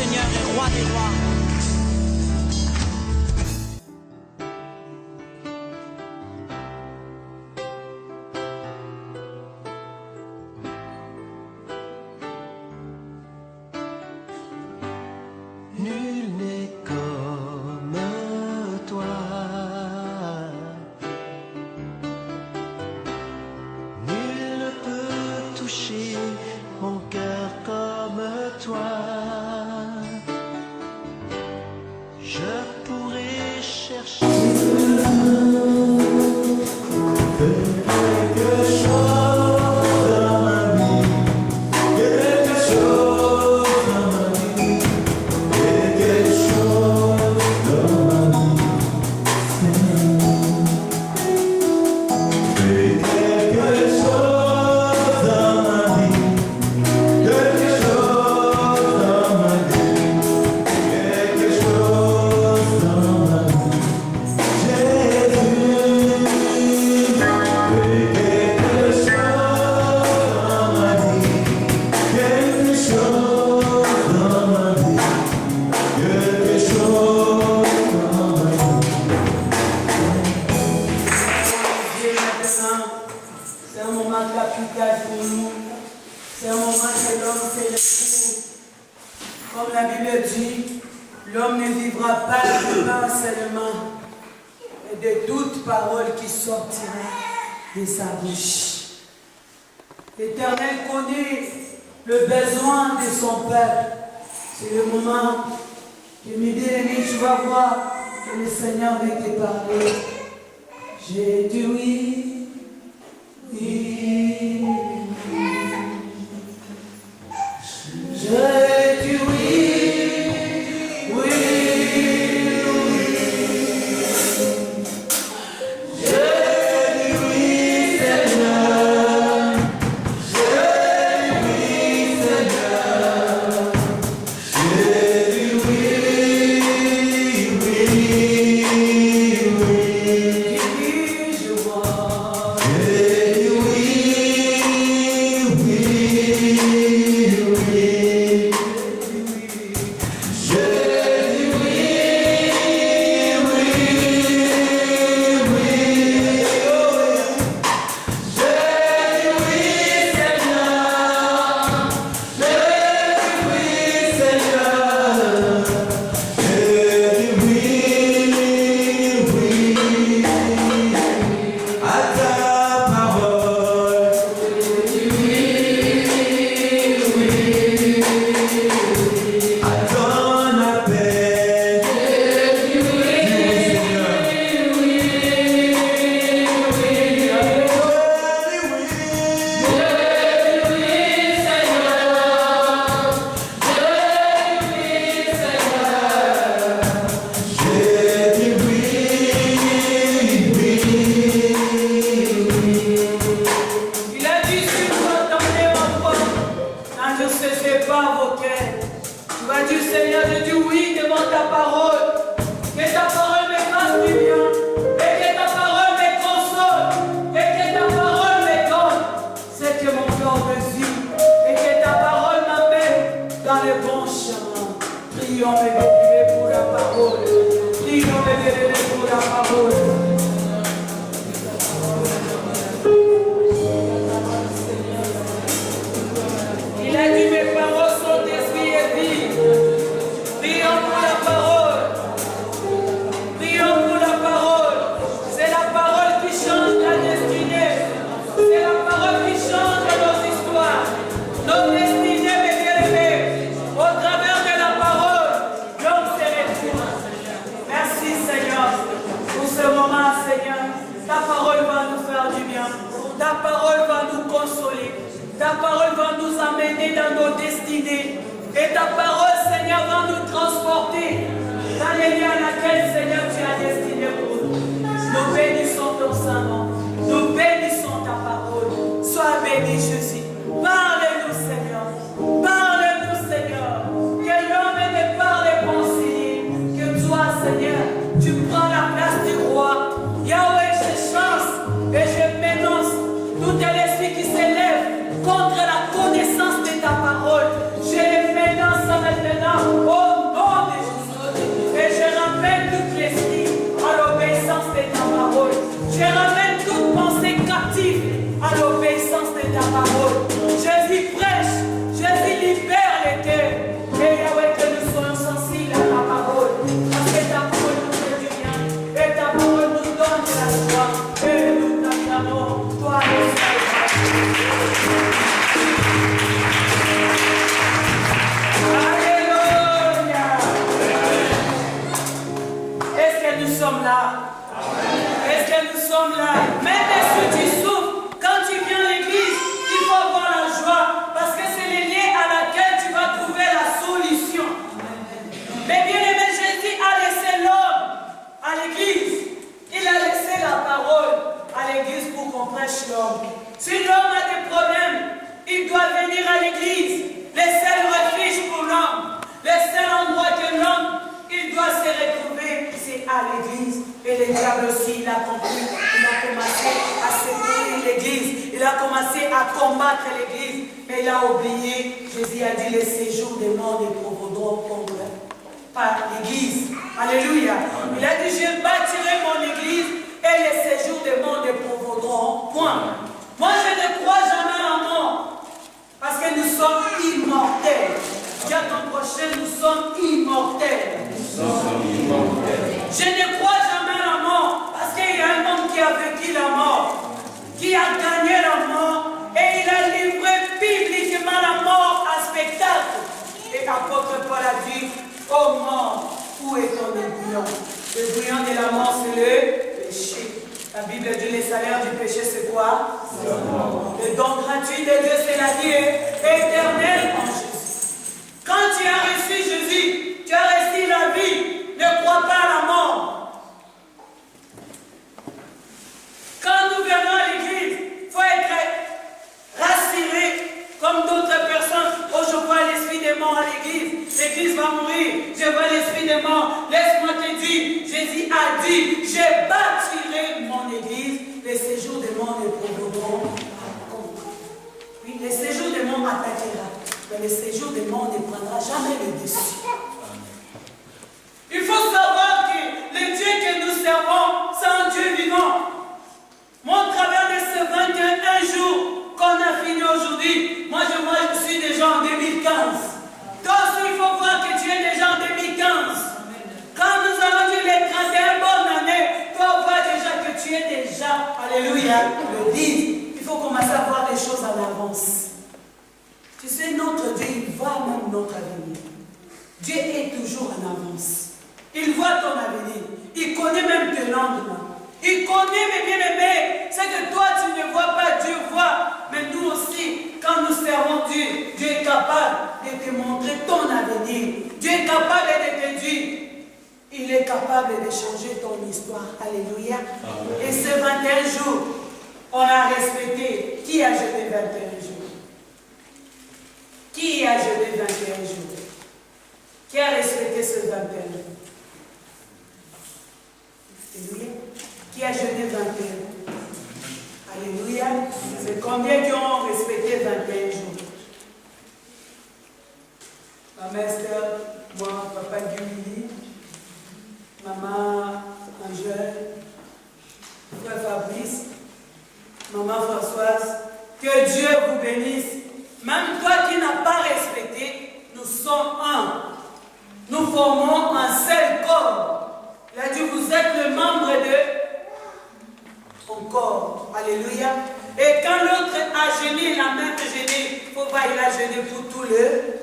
seigneurs et roi des rois. Nul n'est comme toi, nul ne peut toucher mon cœur comme toi. Je pourrais chercher quelque chose dans ma vie, quelque chose dans ma vie. Quelque chose dans ma vie, fais quelque chose dans ma vie, quelque chose dans ma vie, quelque chose dans ma vie, Jésus, fais quelque chose dans ma vie, quelque chose dans ma vie. Quelque chose dans ma vie. Dieu, maintenant, c'est un moment capital pour nous. C'est un moment que l'homme fait le tour. Comme la Bible dit, l'homme ne vivra pas de pain seulement, mais de toute parole qui sortira de sa bouche. L'Éternel connaît le besoin de son peuple. C'est le moment que mes bien-aimés, tu vas voir que le Seigneur veut te parler. J'ai dit oui, oui, j'ai dit oui, oui, j'ai dit oui, Seigneur, j'ai dit oui, Seigneur, j'ai dit oui, oui, oui, je vois. J'ai dit oui, oui, oui. J'ai dit oui, oui, oui. J'ai dit oui, Seigneur. J'ai dit oui, Seigneur. J'ai dit oui, oui. À ta parole. J'ai dit oui, oui. À ton appel. J'ai dit oui, Seigneur. J'ai dit oui, oui, oui. Il a dit, si vous entendez ma voix, ne cessez pas vos cœurs. Tu vas dire, Seigneur, je dis oui devant ta parole. Que ta parole me fasse du bien. Et que ta parole me console. Et que ta parole me donne ce que mon cœur désire. Et que ta parole m'amène dans le bon chemin. Prions, mes bien-aimés, pour la parole. Prions, mes bien-aimés, pour la parole. Il a dit, mes paroles sont esprit et vie. Prions pour la parole. Prions pour la parole. C'est la parole qui change la destinée. C'est la parole qui change nos histoires. Nos destinées, mes bien-aimés. Au travers de la parole, l'homme se retrouve. Merci, Seigneur, pour ce moment, Seigneur. Ta parole va nous faire du bien. Ta parole va nous consoler. Ta parole va nous amener dans nos destinées. Et ta parole, Seigneur, va nous transporter dans les lieux à laquelle, Seigneur, tu as destiné pour nous. Nous bénissons ton Saint-Nom. Nous bénissons ta parole. Sois béni, Jésus. Parle-nous, Seigneur. Parle-nous, Seigneur. Que l'homme ne parle conseiller. Que toi, Seigneur, tu prends la place du roi. Yahweh, je chance et je m'énonce tout l'esprit qui s'élève contre la connaissance de ta parole. Je les menace maintenant. à combattre l'église. Mais il a oublié, Jésus a dit les séjours des morts ne provoqueront par l'église. Alléluia. Il a dit, je bâtirai mon église et les séjours des morts ne provoqueront point. Moi, je ne crois jamais en mort. Parce que nous sommes immortels. Dis à ton prochain, nous sommes immortels. Je ne crois jamais à la mort. Parce qu'il y a un homme qui a vécu la mort. Qui a gagné la mort. Et il a livré publiquement la mort à spectacle. Et l'apôtre Paul a dit, ô mort, où est ton aiguillon? Le bouillon de la mort, c'est le péché. La Bible dit, le salaire du péché, c'est quoi? Le don gratuit de Dieu, c'est la vie éternelle en Jésus. Quand tu as reçu Jésus, tu as reçu la vie. Ne crois pas à la mort. Quand nous venons à l'église, il faut être rassuré comme d'autres personnes. Oh, je vois l'esprit des morts à l'église. L'église va mourir. Je vois l'esprit des morts. Laisse-moi te dire, Jésus a dit, je bâtirai mon église. Les séjours des morts ne provoqueront pas. Oui, les séjours des morts attaquera. Mais les séjours des morts ne prendra jamais le dessus. Il faut savoir que le Dieu que nous servons, c'est un Dieu vivant. Moi, au travers de ces 21 jours qu'on a fini aujourd'hui, moi je suis déjà en 2015. Toi aussi, il faut voir que tu es déjà en 2015. Quand nous allons dire les 31 bonnes années, toi, on voit déjà que tu es déjà, alléluia, le 10. Il faut commencer à voir les choses en avance. Tu sais, notre Dieu, il voit même notre avenir. Dieu est toujours en avance. Il voit ton avenir. Il connaît même tes lendemains. Il connaît, mes bien-aimés. C'est que toi, tu ne vois pas, Dieu voit. Mais nous aussi, quand nous servons Dieu, Dieu est capable de te montrer ton avenir. Dieu est capable de te dire. Il est capable de changer ton histoire. Alléluia. Amen. Et ces 21 jours, on a respecté. Qui a jeûné 21 jours? Qui a jeûné 21 jours? Qui a respecté ces 21 jours? Alléluia. Qui a jeûné 21 jours? Alléluia. C'est combien qui ont respecté 21 jours? Ma mère Esther, moi, papa Guy, maman Angèle, frère Fabrice, maman Françoise, que Dieu vous bénisse. Même toi qui n'as pas respecté, nous sommes un. Nous formons un seul corps. Il a dit, vous êtes le membre de son corps. Alléluia. Et quand l'autre a jeûné, la main de jeûner, il faut voir, il a jeûné pour tout le corps.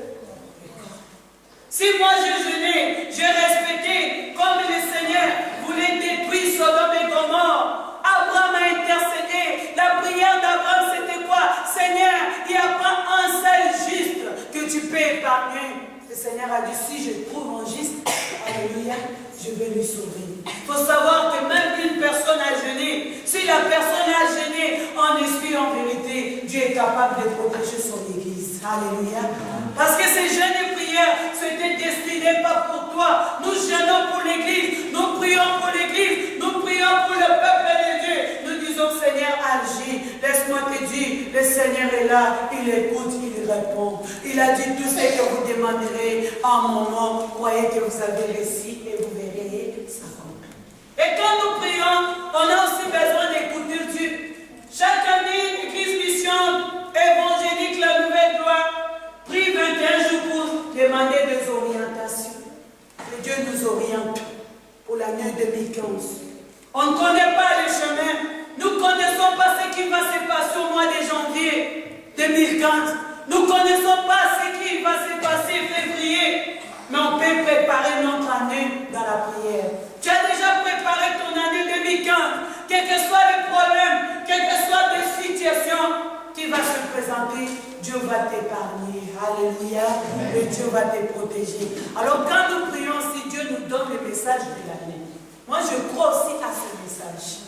Si moi je jeûnais, j'ai respecté comme le Seigneur voulait détruire Sodome et Gomorrhe. Abraham a intercédé. La prière d'Abraham, c'était quoi? Seigneur, il n'y a pas un seul juste que tu peux épargner. Le Seigneur a dit, si je trouve un juste, alléluia, je vais lui sauver. Il faut savoir que même une personne a jeûné, si la personne a jeûné en esprit, en vérité, Dieu est capable de protéger son église. Alléluia. Parce que ces jeûnes et prières, c'était destiné pas pour toi. Nous jeûnons pour l'église, nous prions pour l'église, nous prions pour le peuple de Dieu. Nous disons, Seigneur, agis. Laisse-moi te dire, le Seigneur est là, il écoute, il répond. Il a dit, tout ce que vous demanderez en mon nom, croyez que vous avez réussi et vous verrez ça. Et quand nous prions, on a aussi besoin d'écouter Dieu. Chaque année, l'Église Mission évangélique, la nouvelle gloire, prie 21 jours pour demander des orientations. Que Dieu nous oriente pour l'année 2015. On ne connaît pas les chemins. Nous ne connaissons pas ce qui va se passer au mois de janvier 2015. Nous ne connaissons pas ce qui va se passer en février. Mais on peut préparer notre année dans la prière. Tu as déjà préparé ton année 2015. Quel que soit le problème, quelles que soient les situations qui vont se présenter, Dieu va t'épargner. Alléluia. Et Dieu va te protéger. Alors quand nous prions, si Dieu nous donne le message de l'année, moi je crois aussi à ce message.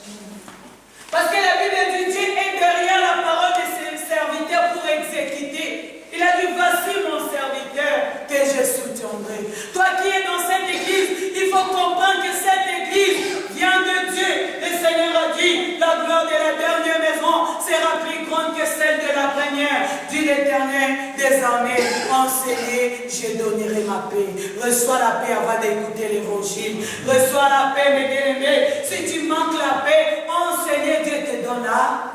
Parce que la Bible dit, Dieu est derrière la parole de ses serviteurs pour exécuter. Il a dit, voici mon serviteur que je soutiendrai. Toi qui es dans cette église, il faut comprendre que cette église vient de Dieu. Le Seigneur a dit, la gloire de la dernière maison sera plus grande que celle de la je donnerai ma paix. Reçois la paix avant d'écouter l'évangile. Reçois la paix, mes bien-aimés. Si tu manques la paix, oh Seigneur, Dieu te donne là.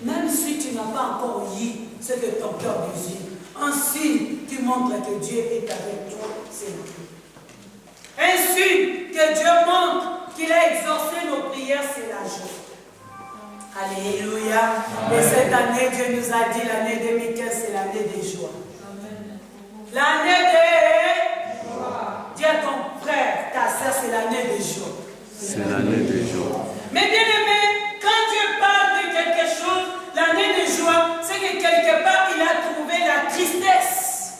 Même si tu n'as pas encore eu ce que ton cœur désire, un signe qui montre que Dieu est avec toi, c'est la paix. Un signe que Dieu montre qu'il a exaucé nos prières, c'est la joie. Alléluia. Et cette année, Dieu nous a dit, l'année 2015, c'est l'année des joies. L'année des joies. Dis à ton frère, ta soeur, c'est l'année des joies. C'est l'année des joies. Mais bien aimé, quand Dieu parle de quelque chose, l'année des joies, c'est que quelque part, il a trouvé la tristesse.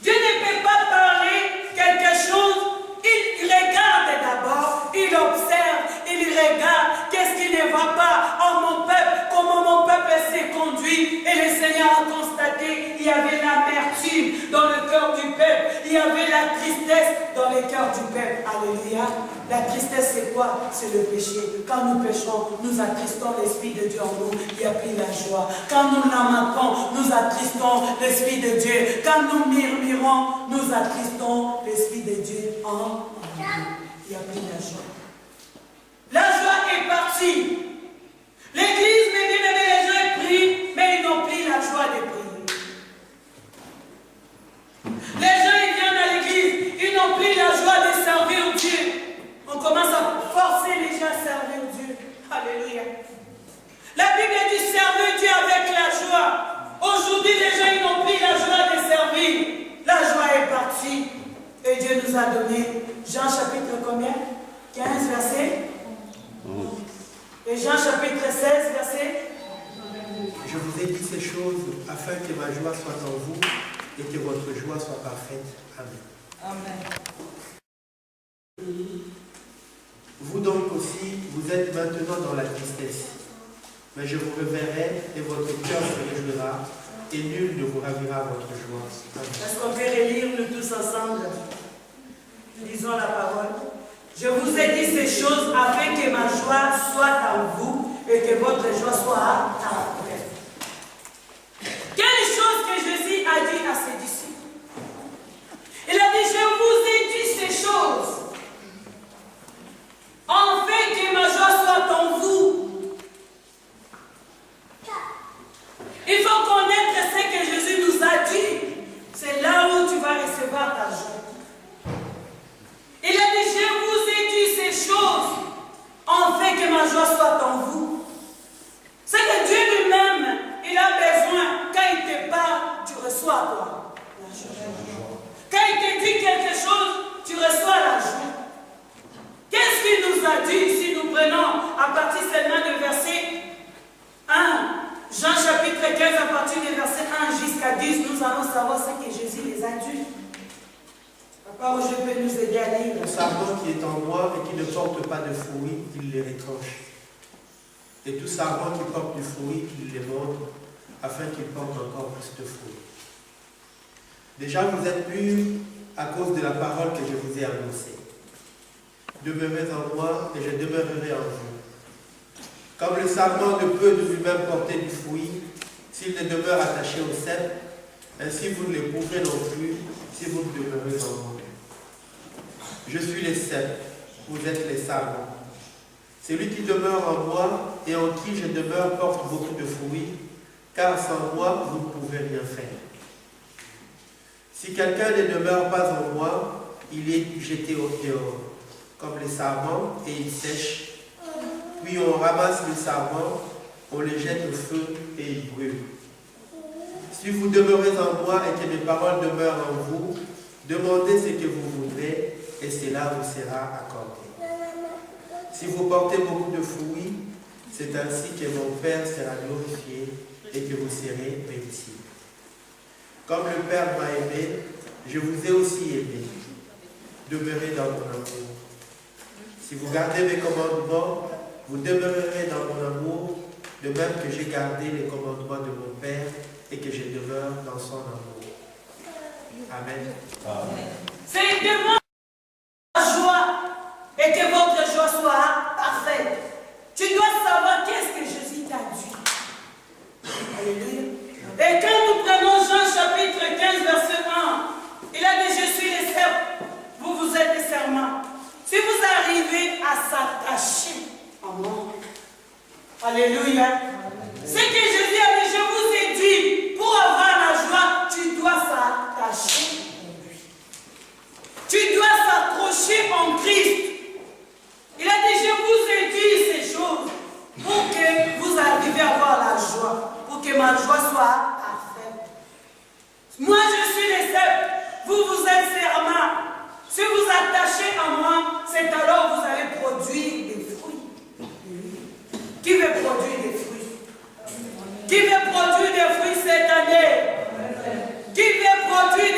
Dieu ne peut pas parler quelque chose, il regarde d'abord, il observe, il regarde, qu'est-ce qui ne va pas en mon peuple, comment mon peuple s'est conduit. Et le Seigneur a constaté, il y avait l'amertume dans le cœur du peuple, il y avait la tristesse dans le cœur du peuple. Alléluia. La tristesse, c'est quoi? C'est le péché. Quand nous péchons, nous attristons l'Esprit de Dieu en nous, il n'y a plus la joie. Quand nous lamentons, nous attristons l'Esprit de Dieu. Quand nous murmurons, nous attristons l'Esprit de Dieu en nous. Il n'y a plus la joie. La joie est partie. L'église, mes bien-aimés, les gens prient, mais ils n'ont plus la joie de prier. Les gens, ils viennent à l'église, ils n'ont plus la joie de servir Dieu. On commence à forcer les gens à servir Dieu. Alléluia. La Bible dit servir Dieu avec la joie. Aujourd'hui, les gens, ils n'ont plus la joie de servir. La joie est partie. Et Dieu nous a donné Jean chapitre combien? 15 verset. Et Jean chapitre 16 verset. Je vous ai dit ces choses afin que ma joie soit en vous et que votre joie soit parfaite. Amen. Amen. Vous donc aussi, vous êtes maintenant dans la tristesse. Mais je vous reverrai et votre cœur se réjouira et nul ne vous ravira votre joie. Amen. Est-ce qu'on peut relire nous tous ensemble? Lisons la parole. Je vous ai dit ces choses afin que ma joie soit en vous et que votre joie soit en vous. Quelle chose que Jésus a dit à ses disciples? Il a dit, je vous ai dit ces choses afin que ma joie soit en vous. Il faut connaître ce que Jésus nous a dit. C'est là où tu vas recevoir ta joie. Il a dit, je vous ai dit ces choses afin que ma joie soit en vous. C'est que Dieu lui-même, il a besoin, quand il te parle, tu reçois quoi? La joie. Quand il te dit quelque chose, tu reçois la joie. Qu'est-ce qu'il nous a dit si nous prenons à partir seulement de verset 1, Jean chapitre 15, à partir du verset 1 jusqu'à 10, nous allons savoir ce que Jésus les a dit. La parole peut nous aider à lire. Le sarment qui est en moi et qui ne porte pas de fruits, il les retranche. Et tout sarment qui porte du fruit, il les montre, afin qu'il porte encore plus de fruits. Déjà, vous êtes purs à cause de la parole que je vous ai annoncée. Demeurez en moi et je demeurerai en vous. Comme le sarment ne peut de lui-même porter du fruit, s'il ne demeure attaché au cep, ainsi vous ne le pourrez non plus si vous ne demeurez en moi. Je suis les cep, vous êtes les sarments. Celui qui demeure en moi et en qui je demeure porte beaucoup de fruits, car sans moi vous ne pouvez rien faire. Si quelqu'un ne demeure pas en moi, il est jeté au dehors, comme les sarments, et il sèche. Puis on ramasse les sarments, on les jette au feu et ils brûlent. Si vous demeurez en moi et que mes paroles demeurent en vous, demandez ce que vous voudrez et cela vous sera accordé. Si vous portez beaucoup de fruits, c'est ainsi que mon Père sera glorifié et que vous serez mes disciples. Comme le Père m'a aimé, je vous ai aussi aimé. Demeurez dans mon amour. Si vous gardez mes commandements, vous demeurerez dans mon amour, de même que j'ai gardé les commandements de mon Père et que je demeure dans son amour. Amen. C'est demande la joie et que votre joie soit parfaite. Tu dois savoir qu'est-ce que Jésus t'a dit. Alléluia. Et quand nous prenons Jean chapitre 15,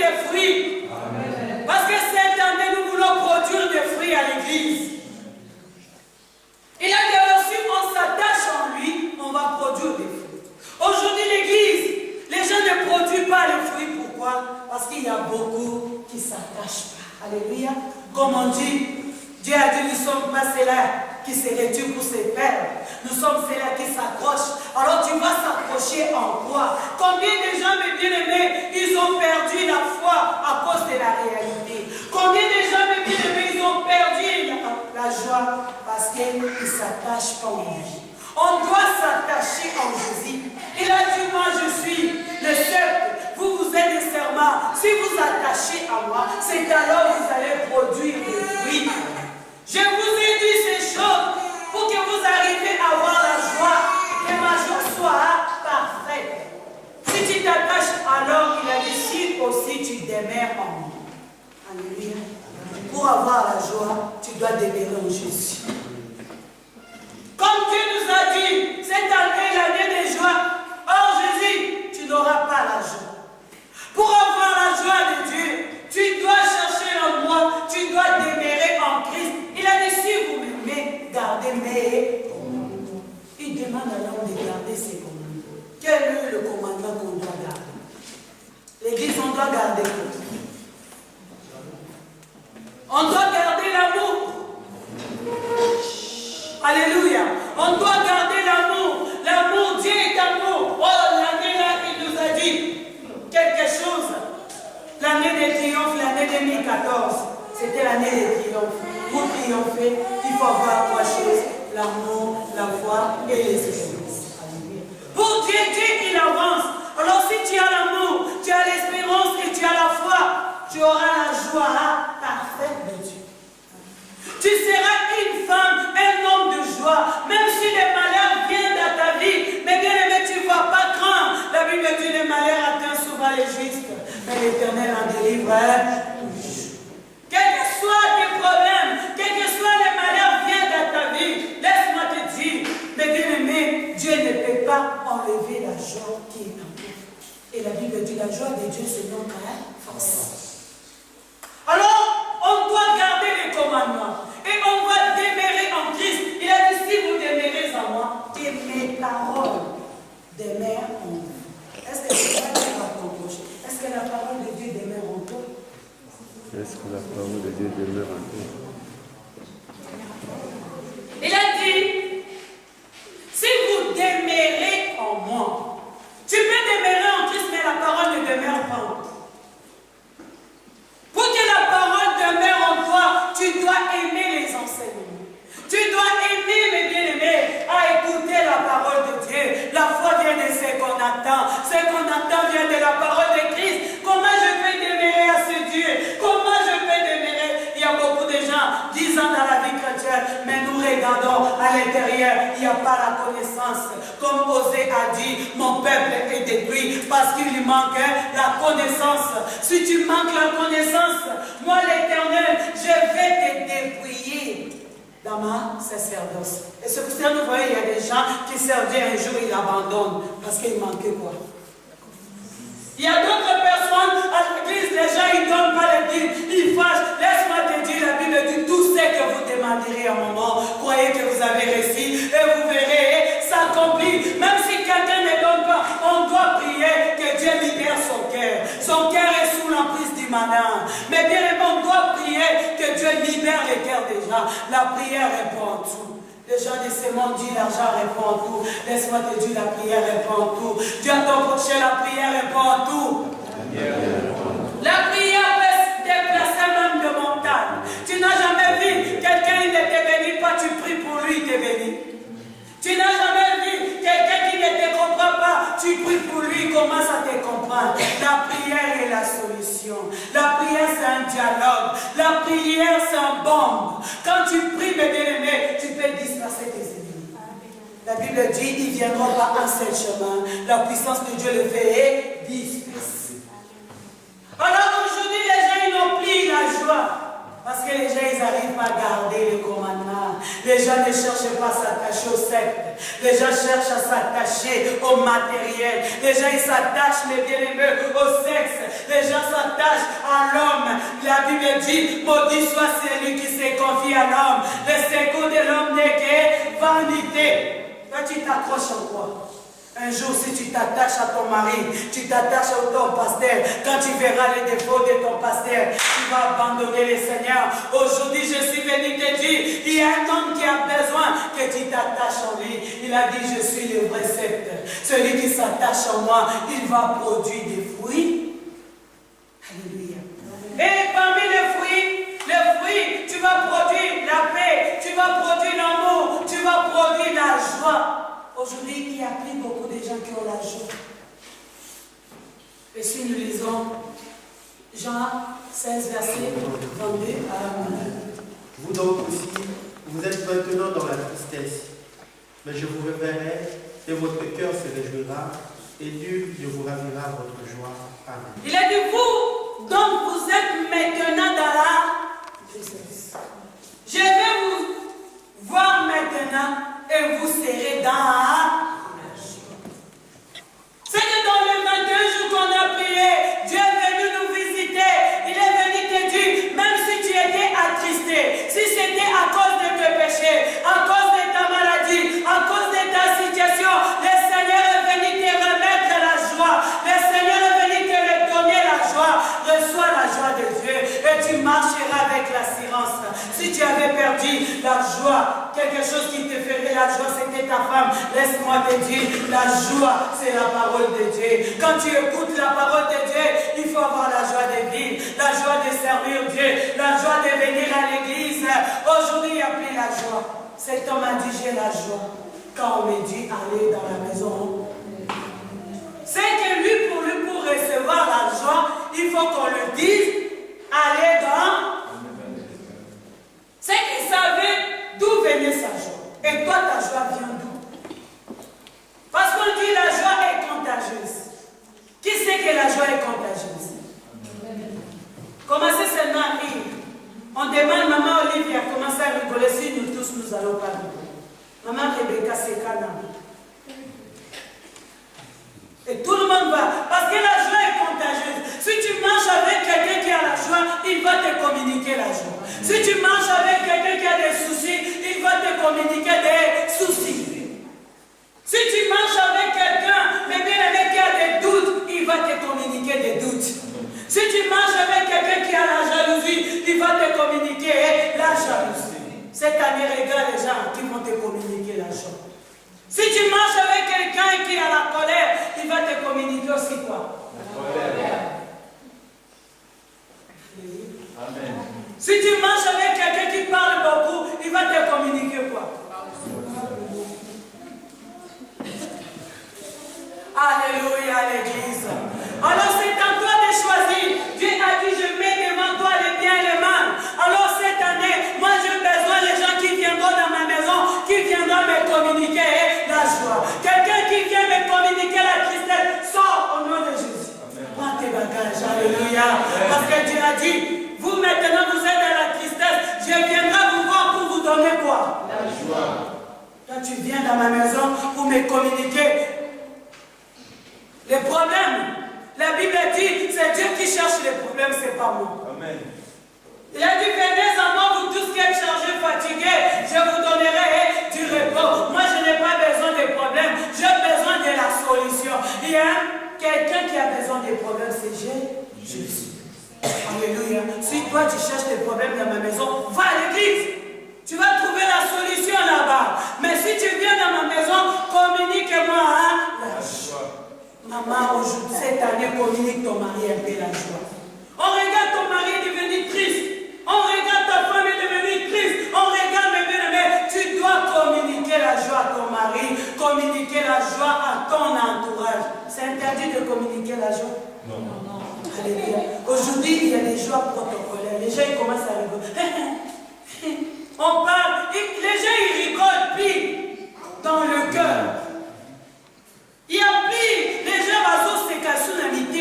des fruits. Amen. Parce que cette année, nous voulons produire des fruits à l'église. Il a dit aussi, on s'attache en lui, on va produire des fruits. Aujourd'hui, l'église, les gens ne produisent pas les fruits. Pourquoi? Parce qu'il y a beaucoup qui ne s'attachent pas. Alléluia. Comme on dit, Dieu a dit, nous ne sommes pas ceux-là qui se retirent pour se perdre. Nous sommes ceux-là qui s'accrochent. Alors tu vas s'accrocher en quoi? Combien de gens, mes bien-aimés, ils ont perdu la foi à cause de la réalité? Combien de gens, mes bien-aimés, ils ont perdu la joie parce qu'ils ne s'attachent pas en lui? On doit s'attacher en Jésus. Il a dit, moi je suis le seul. Vous, vous êtes des serments. Si vous attachez à moi, c'est alors que vous allez produire des fruits. Je vous ai dit ces choses pour que vous arriviez à avoir la joie, que ma joie soit parfaite. Si tu t'attaches, alors il a dit, si aussi tu demeures en moi. Alléluia. Pour avoir la joie, tu dois demeurer en Jésus. Comme Dieu nous a dit, cette année, l'année des joies, hors Jésus, tu n'auras pas la joie. Pour avoir la joie de Dieu, tu dois chercher en moi, tu dois demeurer en Christ. Il a dit, si vous m'aimez, gardez mes commandements. Il demande à l'homme de garder ses commandements. Quel est le commandement qu'on doit garder? L'église, on doit garder quoi? On doit garder l'amour. Alléluia. On doit garder l'amour. L'amour, Dieu est amour. Oh, l'année là, il nous a dit quelque chose. L'année des triomphes, l'année 2014, c'était l'année des triomphes. Pour triompher, il faut avoir trois choses: l'amour, la foi et l'espérance. Pour Dieu, Dieu, il avance. Alors si tu as l'amour, tu as l'espérance et tu as la foi, tu auras la joie parfaite de Dieu. Tu seras une femme, un homme de joie, même si les malheurs viennent dans ta vie. Mais bien aimé, tu ne vas pas craindre. La Bible dit les malheurs atteignent souvent les justes, mais l'Éternel en délivre. Quels que soient tes problèmes, quels que soient les malheurs viennent dans ta vie, laisse-moi te dire, mais bien aimé, Dieu ne peut pas enlever la joie qui est en toi. Et la Bible dit la joie de Dieu, c'est notre force. Alors, on doit garder les commandements et on va demeurer en Christ. Il a dit, si vous demeurez en moi, et mes paroles demeurent en vous. Est-ce que c'est ça qui va t'embaucher? Est-ce que la parole de Dieu demeure en toi? Est-ce que la parole de Dieu demeure en toi? Il a dit, si vous demeurez en moi, tu peux demeurer en Christ, mais la parole ne demeure pas en toi. Pour que la parole demeure en toi, tu dois aimer les enseignements. Tu dois aimer, mes bien-aimés, à écouter la parole de Dieu. La foi vient de ce qu'on attend. Ce qu'on attend vient de la parole de Christ. Comment je peux demeurer à ce Dieu? Comment je peux demeurer? Il y a beaucoup de gens, 10 ans dans la vie chrétienne, mais nous regardons à l'intérieur, il n'y a pas la connaissance. Comme Osée a dit, mon peuple est détruit parce qu'il lui manque la connaissance. Si tu manques la connaissance, moi l'Éternel, je vais te dépouiller dans ma sacerdoce. Et c'est pour ça que vous voyez, il y a des gens qui servent Dieu un jour, ils abandonnent parce qu'il manquait quoi? Il y a d'autres personnes à l'église, les gens ils ne donnent pas les dîmes, ils fâchent. Laisse-moi te dire, la Bible dit tout ce que vous demanderez à un moment, croyez que vous avez réussi et vous verrez s'accomplir. Même si quelqu'un ne donne pas, on doit prier que Dieu libère son cœur. Son cœur est sous l'emprise du malin. Mais bien évidemment, on doit prier que Dieu libère les cœurs des gens. La prière répond en tout. Les gens de ce monde disent l'argent répond en tout. Laisse-moi te dire, la prière répond en tout. Dieu a ton prochain, la prière répond en tout. La prière peut se déplacer même de montagne. Tu n'as jamais vu quelqu'un qui ne te bénit pas, tu pries pour lui, il te bénit. Tu n'as jamais vu quelqu'un qui ne te comprend pas, tu pries pour lui, il commence à te comprendre. La prière est la solution. La prière, c'est un dialogue. La prière, c'est un bombe. Quand tu pries, mes bien-aimés, tu peux disperser tes ennemis. La Bible dit, ils ne viendront pas un seul chemin. La puissance de Dieu le fait et disperse. Alors aujourd'hui, les gens, ils n'ont plus la joie. Parce que les gens, ils n'arrivent pas à garder les commandements. Les gens ne cherchent pas à s'attacher au secte. Les gens cherchent à s'attacher au matériel. Les gens, ils s'attachent, mes bien-aimés, au sexe. Les gens s'attachent La Bible dit, maudit soit celui qui se confie à l'homme. Le secours de l'homme n'est que vanité. Toi, tu t'accroches en quoi? Un jour, si tu t'attaches à ton mari, tu t'attaches à ton pasteur, quand tu verras les défauts de ton pasteur, tu vas abandonner le Seigneur. Aujourd'hui, je suis venu te dire, il y a un homme qui a besoin que tu t'attaches en lui. Il a dit, je suis le vrai sceptre. Celui qui s'attache en moi, il va produire des fruits. Alléluia. Et parmi les fruits, tu vas produire la paix, tu vas produire l'amour, tu vas produire la joie. Aujourd'hui, il y a plus beaucoup de gens qui ont la joie. Et si nous lisons Jean 16, verset 22 à 1. Vous donc aussi, vous êtes maintenant dans la tristesse, mais je vous reverrai et votre cœur se réjouira et nul ne vous ravira votre joie. Amen. Il a dit, vous, donc vous êtes maintenant dans la tristesse. Je vais vous voir maintenant et vous serez dans la joie. C'est que dans les 21 jours qu'on a prié, Dieu est venu nous visiter. Il est venu te dire, même si tu étais attristé, si c'était à cause de tes péchés, à cause de ta maladie, à cause de ta situation, le Seigneur est venu te remettre la joie. Le Seigneur est venu te donner la joie. Reçois la joie de Dieu et tu marcheras avec l'assurance. Si tu avais perdu la joie, quelque chose qui te ferait la joie, c'était ta femme. Laisse-moi te dire, la joie, c'est la parole de Dieu. Quand tu écoutes la parole de Dieu, il faut avoir la joie de vivre, la joie de servir Dieu, la joie de venir à l'église. Aujourd'hui, il n'y a plus la joie. Cet homme a dit, j'ai la joie. Quand on me dit, allez dans la maison, c'est que lui, pour recevoir la joie, il faut qu'on lui dise, allez dans. C'est qu'il savait d'où venait sa joie. Et toi, ta joie vient d'où? Parce qu'on dit la joie est contagieuse. Qui sait que la joie est contagieuse? Commencez seulement à rire. On demande, maman Olivia, commencez à rigoler. Si nous tous, nous allons pas rigoler. Maman Rebecca, c'est Canaan. Et tout le monde va. Parce que la joie est contagieuse. Si tu marches avec quelqu'un qui a la joie, il va te communiquer la joie. Si tu marches avec quelqu'un qui a des soucis, il va te communiquer des soucis. Si tu marches avec quelqu'un, mais bien avec qui a des doutes, il va te communiquer des doutes. Si tu marches avec quelqu'un qui a la jalousie, il va te communiquer la jalousie. Cette année, regarde les gens qui vont te communiquer la joie. Si tu marches avec quelqu'un qui a la colère, il va te communiquer aussi quoi? La colère. Amen. Si tu marches avec quelqu'un qui parle beaucoup, il va te communiquer quoi? Alléluia, l'église. Alors c'est à toi de choisir. Dieu a dit, je mets devant toi le bien et le mal. Alors cette année, moi j'ai besoin des gens qui viendront dans ma maison, qui viendront me communiquer la joie. Quelqu'un qui vient me communiquer la tristesse, sort au nom de Jésus. Prends tes bagages, alléluia. Parce que Dieu a dit, vous maintenant vous êtes dans la tristesse, je viendrai vous voir pour vous donner quoi? La joie. Quand tu viens dans ma maison pour me communiquer les problèmes, la Bible dit, c'est Dieu qui cherche les problèmes, c'est pas moi. Amen. Il a dit, venez à moi, vous tous qui êtes chargés, fatigués, je vous donnerai du repos. Moi, je n'ai pas besoin des problèmes, j'ai besoin de la solution. Il y a quelqu'un qui a besoin des problèmes, c'est Jésus. Alléluia. Si toi, tu cherches des problèmes dans ma maison, va à l'église. Tu vas trouver la solution là-bas. Mais si tu viens dans ma maison, communique-moi la joie. Maman, aujourd'hui, cette année, communique ton mari un peu la joie. On regarde ton mari devenu triste. On regarde ta femme devenue triste. On regarde mes bien-aimés. Tu dois communiquer la joie à ton mari, communiquer la joie à ton entourage. C'est interdit de communiquer la joie? Non. Alléluia. Aujourd'hui, il y a des joies protocolaires. Les gens ils commencent à rigoler. On parle, les gens ils rigolent pire dans le cœur. Il y a pire, les gens vont se casser la mité.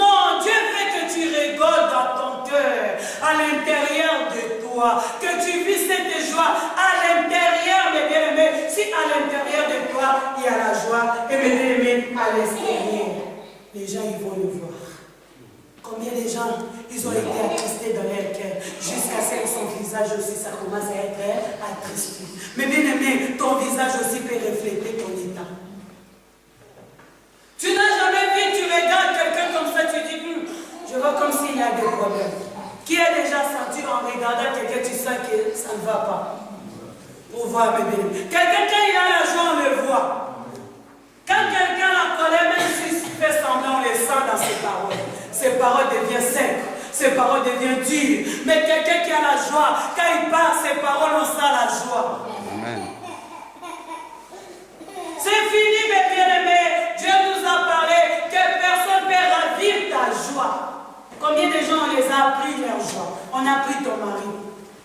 Non, Dieu veut que tu rigoles dans ton cœur, à l'intérieur de toi, que tu vis cette joie à l'intérieur, mes bien-aimés. Si à l'intérieur de toi, il y a la joie, et mes bien-aimés, à l'extérieur, les gens ils vont le voir. Combien de gens, ils ont été attristés dans leur cœur, jusqu'à ce que son visage aussi, ça commence à être attristé. Mais bien aimé, ton visage aussi peut refléter ton état. Tu n'as jamais vu, tu regardes quelqu'un comme ça, tu dis, je vois comme s'il y a des problèmes. Qui a déjà senti en regardant quelqu'un, tu sens que ça ne va pas? Pour voir, bébé. Quelqu'un, quand il a la joie, on le voit. Quand quelqu'un a la colère, même s'il fait semblant, on le sent dans ses paroles. Ses paroles deviennent secs, ses paroles deviennent dures. Mais quelqu'un qui a la joie, quand il parle, ses paroles, on sent la joie. Amen. C'est fini, mes bien-aimés. Dieu nous a parlé que personne ne peut ravir ta joie. Combien de gens on les a appris leur joie? On a pris ton mari.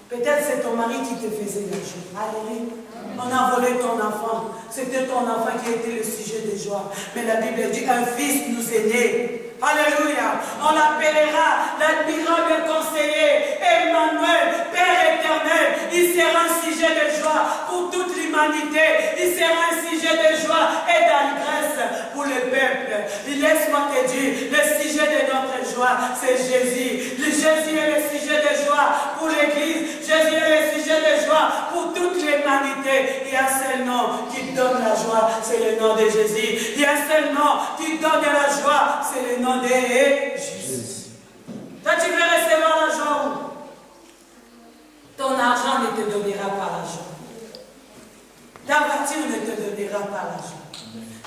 Peut-être c'est ton mari qui te faisait la joie. Alléluia. On a volé ton enfant. C'était ton enfant qui était le sujet de joie. Mais la Bible dit, un fils nous est né. Alléluia. On l'appellera l'admirable conseiller, Emmanuel, Père éternel. Il sera un sujet de joie pour toute l'humanité. Il sera un sujet de joie et d'allégresse pour le peuple. Laisse-moi te dire, le sujet de notre joie, c'est Jésus. Jésus est le sujet de joie pour l'Église. Jésus est le sujet de joie pour toute l'humanité. Il y a un seul nom qui donne la joie, c'est le nom de Jésus. Il y a un seul nom qui donne la joie, c'est le nom de Jésus. Toi, tu veux recevoir la joie où? Ton argent ne te donnera pas la joie. Ta voiture ne te donnera pas la joie.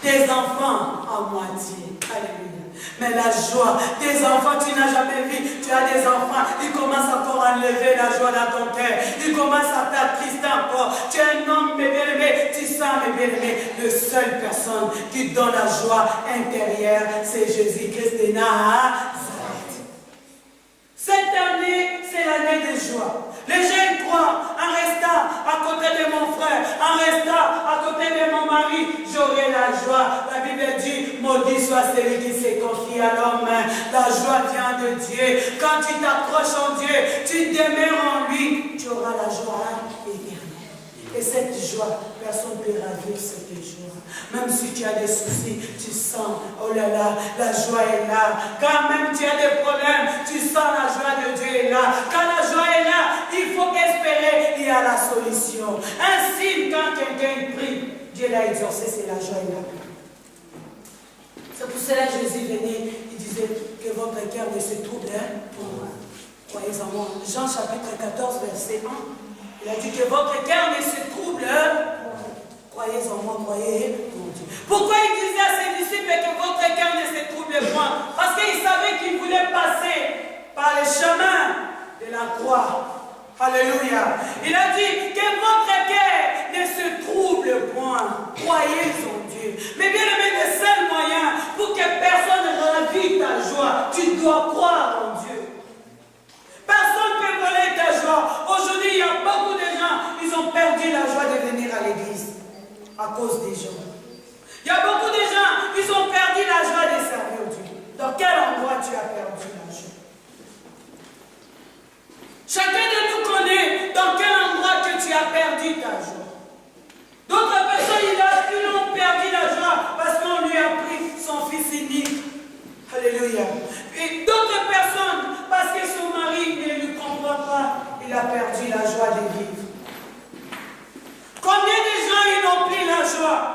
Tes enfants en moitié. Alléluia. Mais la joie, tes enfants, tu n'as jamais vu, tu as des enfants, ils commencent encore à enlever la joie dans ton cœur. Ils commencent à t'attrister encore. Tu es un homme, mes bien-aimés, tu sens, mes bien-aimés, la seule personne qui donne la joie intérieure, c'est Jésus-Christ de Nazareth. Cette année, c'est l'année de joie. Les jeunes croient, en restant à côté de mon frère, en restant à côté de mon mari, j'aurai la joie. La Bible dit, maudit soit celui qui se confie à l'homme. La joie vient de Dieu. Quand tu t'accroches en Dieu, tu demeures en lui, tu auras la joie éternelle. Et cette joie, personne ne peut ravir cette joie. Même si tu as des soucis, tu sens, oh là là, la joie est là. Quand même tu as des problèmes, tu sens la joie de Dieu est là. Quand la joie est là, il faut espérer, il y a la solution. Ainsi, quand quelqu'un prie, Dieu l'a exaucé, c'est la joie est là. C'est pour cela que Jésus venait, il disait que votre cœur ne se trouble point. Croyez en moi. Jean chapitre 14, verset 1. Il a dit que votre cœur ne se trouble. Croyez en moi, croyez en Dieu. Pourquoi il disait à ses disciples que votre cœur ne se trouble point? Parce qu'il savait qu'il voulait passer par le chemin de la croix. Alléluia. Il a dit que votre cœur ne se trouble point. Croyez en Dieu. Mais bien aimé, le seul moyen pour que personne ne ravisse ta joie, tu dois croire en Dieu. Personne ne peut voler ta joie. Aujourd'hui, il y a beaucoup de gens, ils ont perdu la joie de venir à l'église à cause des gens. Il y a beaucoup de gens, ils ont perdu la joie de servir Dieu. Dans quel endroit tu as perdu la joie? Chacun de nous connaît dans quel endroit que tu as perdu ta joie. D'autres personnes, ils ont perdu la joie parce qu'on lui a pris son fils unique. Alléluia. Et d'autres personnes, parce que son mari ne lui comprend pas, il a perdu la joie de vivre. Combien de gens ils n'ont pris la joie?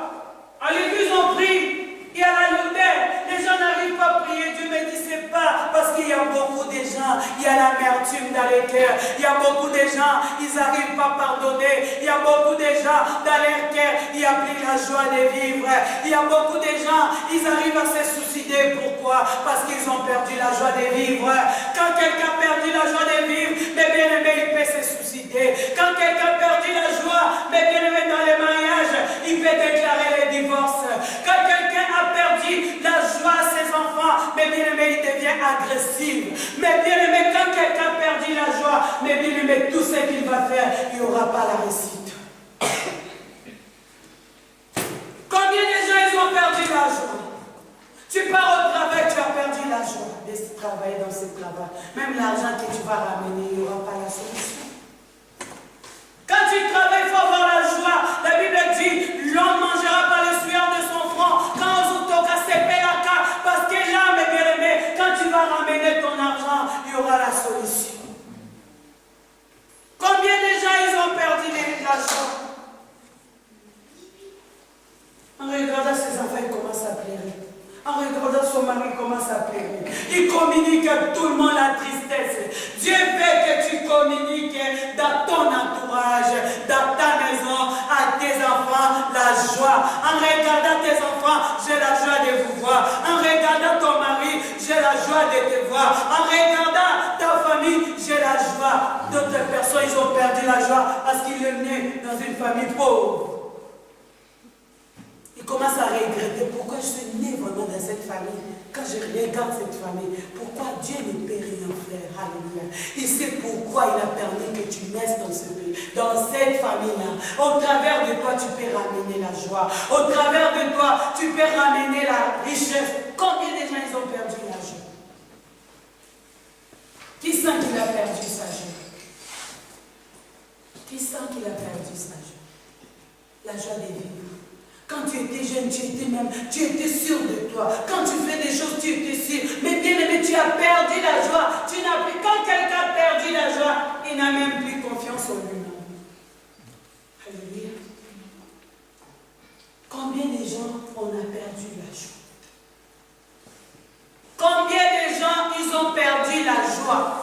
À l'église, on prie, il y a la lourdeur, les gens n'arrivent pas à prier. Dieu me dit, c'est pas parce qu'il y a beaucoup de gens, il y a l'amertume dans les cœurs, il y a beaucoup de gens, ils n'arrivent pas à pardonner, il y a beaucoup de gens dans leur cœur, il n'y a plus la joie de vivre. Il y a beaucoup de gens, ils arrivent à se suicider. Pourquoi? Parce qu'ils ont perdu la joie de vivre. Quand quelqu'un a perdu la joie de vivre, mais bien aimé, il peut se suicider. Quand quelqu'un a perdu la joie, mais bien aimé, dans les mariages, il peut déclarer le divorce. Quand quelqu'un a perdu la joie à ses enfants, mais bien aimé, il devient agressif. Mais bien aimé, quand quelqu'un a perdu la joie, mais bien aimé, tout ce qu'il va faire, il n'y aura pas la réussite. Combien de gens ils ont perdu la joie? Tu pars au travail, tu as perdu la joie de travailler dans ce travail. Même l'argent que tu vas ramener, il n'y aura pas la solution. Quand tu travailles, il faut avoir la joie. La Bible dit, l'homme mangera par le sueur de son front. Quand on toca, c'est pelaka. Parce que là, mes bien-aimés, quand tu vas ramener ton y aura la solution. Combien de gens ils ont perdu la joie? En regardant ses enfants, il commence à pleurer. En regardant son mari, il commence à pleurer. Il communique à tout le monde la tristesse. Dieu veut que tu communiques dans ton entourage, dans ta maison, à tes enfants, la joie. En regardant tes enfants, j'ai la joie de vous voir. En regardant ton mari, j'ai la joie de te voir. En regardant ta famille, j'ai la joie. D'autres personnes, ils ont perdu la joie parce qu'ils sont nés dans une famille pauvre. Il commence à regretter pourquoi je suis né vraiment dans cette famille. Quand je regarde cette famille, pourquoi Dieu ne peut rien faire. Alléluia. Il sait pourquoi il a permis que tu naisses dans ce pays, dans cette famille-là. Au travers de toi, tu peux ramener la joie. Au travers de toi, tu peux ramener la richesse. Combien de gens ils ont perdu la joie? Qui sent qu'il a perdu sa joie? Qui sent qu'il a perdu sa joie? La joie de vivre. Quand tu étais jeune, tu étais sûr de toi. Quand tu fais des choses, tu étais sûr. Mais bien aimé, tu as perdu la joie. Tu n'as plus. Quand quelqu'un a perdu la joie, il n'a même plus confiance en lui-même. Alléluia. Combien de gens on a perdu la joie? Combien de gens ils ont perdu la joie?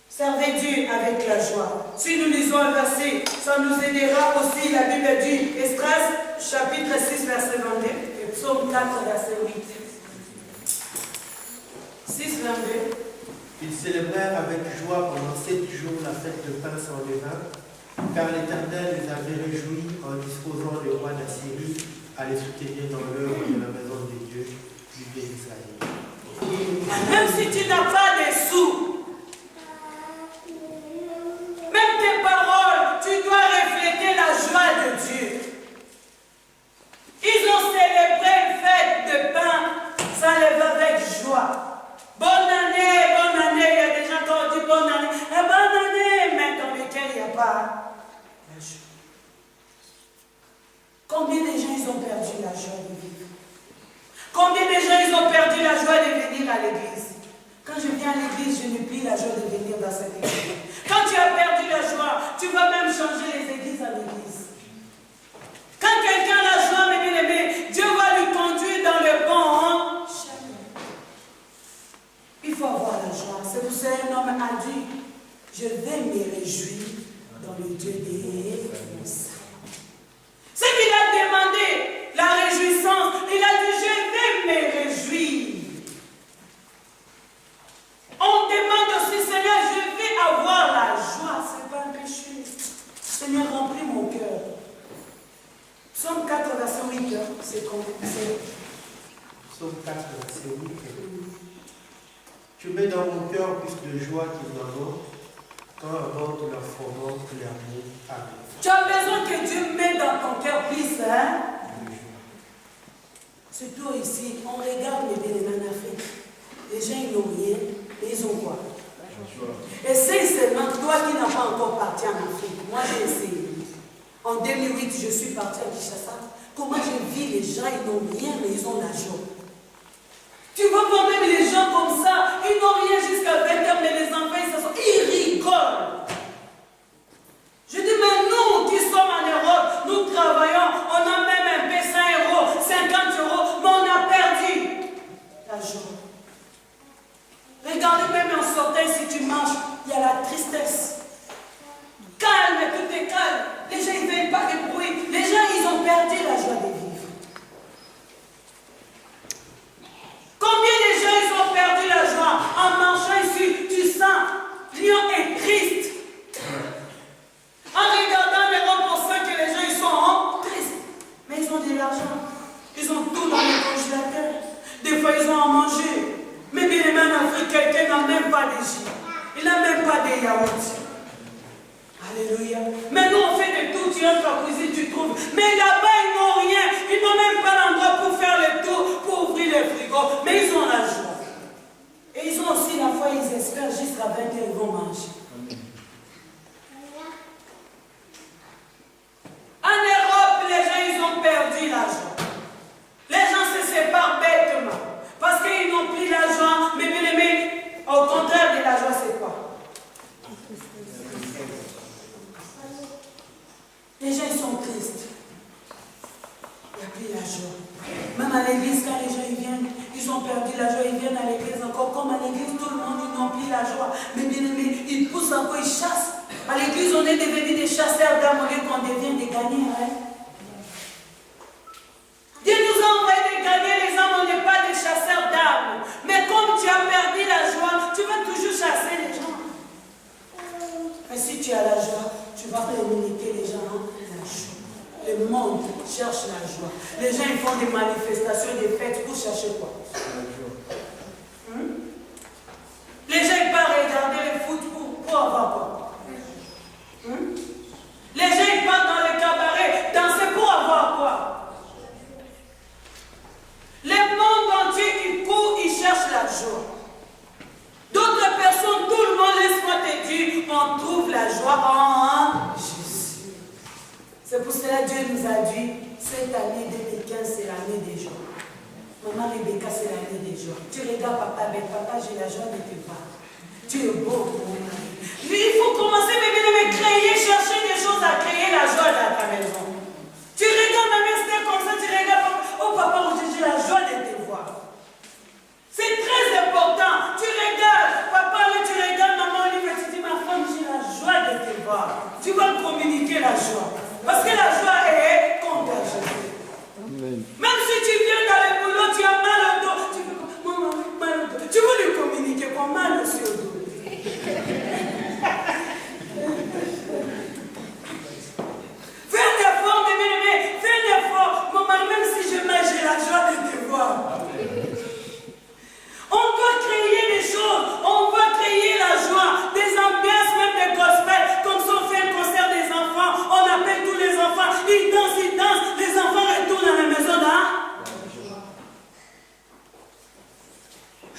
Servez Dieu avec la joie. Si nous lisons un verset, ça nous aidera aussi. La Bible dit, Esdras, chapitre 6, verset 22, et psaume 4, verset 8. 6, 22. Ils célébrèrent avec joie pendant 7 jours la fête de pain sans levain, car l'Éternel les avait réjouis en disposant le roi d'Assyrie à les soutenir dans l'œuvre de la maison de Dieu, du Dieu d'Israël. Même si tu n'as pas de sous, même tes paroles, tu dois refléter la joie de Dieu. Ils ont célébré une fête de pain, ça les va avec joie. Bonne année, bonne année. Il y a des gens qui ont dit bonne année. Bonne année, mais dans lesquels il n'y a pas la joie. Combien de gens ils ont perdu la joie de vivre? Combien de gens ils ont perdu la joie de venir à l'église? Quand je viens à l'église, je n'ai plus la joie de venir dans cette église. Quand tu as perdu la joie, tu vas même changer les églises à l'église. Quand quelqu'un a la joie, mes bien-aimés, Dieu va lui conduire dans le bon chemin. Il faut avoir la joie. C'est pour ça un homme a dit, je vais me réjouir dans le Dieu des saints. Ce qu'il a demandé, la réjouissance, il a dit, je vais me réjouir. On demande aussi, Seigneur, je vais avoir la joie. Ce n'est pas un péché. Seigneur, remplis mon cœur. Psaume 4, verset 8. C'est combien? Psaume 4, verset 8. Tu mets dans mon cœur plus de joie qu'il n'en a quand aborde leur fondement l'amour. Amen. Tu as besoin que Dieu mette dans ton cœur plus, hein? Surtout ici, on regarde les bénévoles en Afrique. Les gens, ils n'ont rien. Et ils ont quoi? Et c'est seulement toi qui n'as pas encore parti en Afrique. Moi, j'ai essayé. En 2008, je suis partie à Kinshasa. Comment j'ai vu les gens, ils n'ont rien, mais ils ont la joie. Tu vois quand même les gens comme ça, ils n'ont rien jusqu'à 20h, mais les enfants, ils rigolent. Je dis, mais nous qui sommes en Europe, nous travaillons, on a même un peu 100 €, 50 €, mais on a perdu la joie. Regardez même en sortant, si tu marches, il y a la tristesse. Calme, tout est calme. Les gens, ils ne veulent pas de bruit. Les gens, ils ont perdu la joie de vivre. Combien de gens, ils ont perdu la joie? En marchant ici, tu sens, Lyon est triste. En regardant l'Europe, on sent que les gens, ils sont tristes. Mais ils ont de l'argent. Ils ont tout dans le congélateur. Des fois, ils ont à manger. Mais bien aimé en Afrique, quelqu'un n'a même pas de jus. Il n'a même pas de yaourt. Alléluia. Mais nous, on fait de tout. Tu entres à la cuisine, tu trouves. Mais là-bas, ils n'ont rien. Ils n'ont même pas l'endroit pour faire le tour, pour ouvrir les frigos. Mais ils ont la joie. Et ils ont aussi la foi, ils espèrent jusqu'à 20h, ils vont manger. En Europe, les gens, ils ont perdu la joie. Les gens se séparent bêtement. Parce qu'ils n'ont plus la joie. Mais bien aimé, au la joie. Mais bien aimé, il pousse encore, il chasse. À l'église, on est devenus des chasseurs d'âmes au lieu qu'on devienne des gagnants. Hein? Dieu nous a envoyé de gagner les âmes, on n'est pas des chasseurs d'âmes. Mais comme tu as perdu la joie, tu vas toujours chasser les gens. Mais si tu as la joie, tu vas communiquer les gens hein? La joie. Le monde cherche la joie. Les gens ils font des manifestations, des fêtes pour chercher quoi? Les gens ils partent regarder le foot pour avoir quoi? Les gens ils partent dans les cabarets danser pour avoir quoi? Le monde entier il court, il cherche la joie. D'autres personnes, tout le monde, laisse-moi te dire, on trouve la joie en Jésus. C'est pour cela que Dieu nous a dit, cette année 2015, c'est l'année des joies. Maman Rebecca, c'est l'année des joies. Tu regardes papa avec papa, j'ai la joie de te voir. Tu es beau, mon mari. Mais il faut commencer, mais créer, chercher des choses à créer la joie dans ta maison. Tu regardes ma mère, c'était comme ça, tu regardes papa. Oh papa, j'ai la joie de te voir. C'est très important. Tu regardes, papa, tu regardes maman, tu dis, ma femme, j'ai la joie de te voir. Tu vas communiquer la joie. Parce que la joie est contagieuse. Même si tu viens dans le boulot, tu as mal au dos, tu veux, maman, mal au dos. Tu veux lui communiquer quoi? Mal aussi au dos. Fais un effort, bébé, fais un effort. Maman, même si je mange, j'ai la joie de te voir. On doit créer des choses, on va créer la joie, des ambiances, même des gospels, comme si on fait un concert des enfants, on appelle tous les enfants, ils dansent, les enfants retournent à la maison là.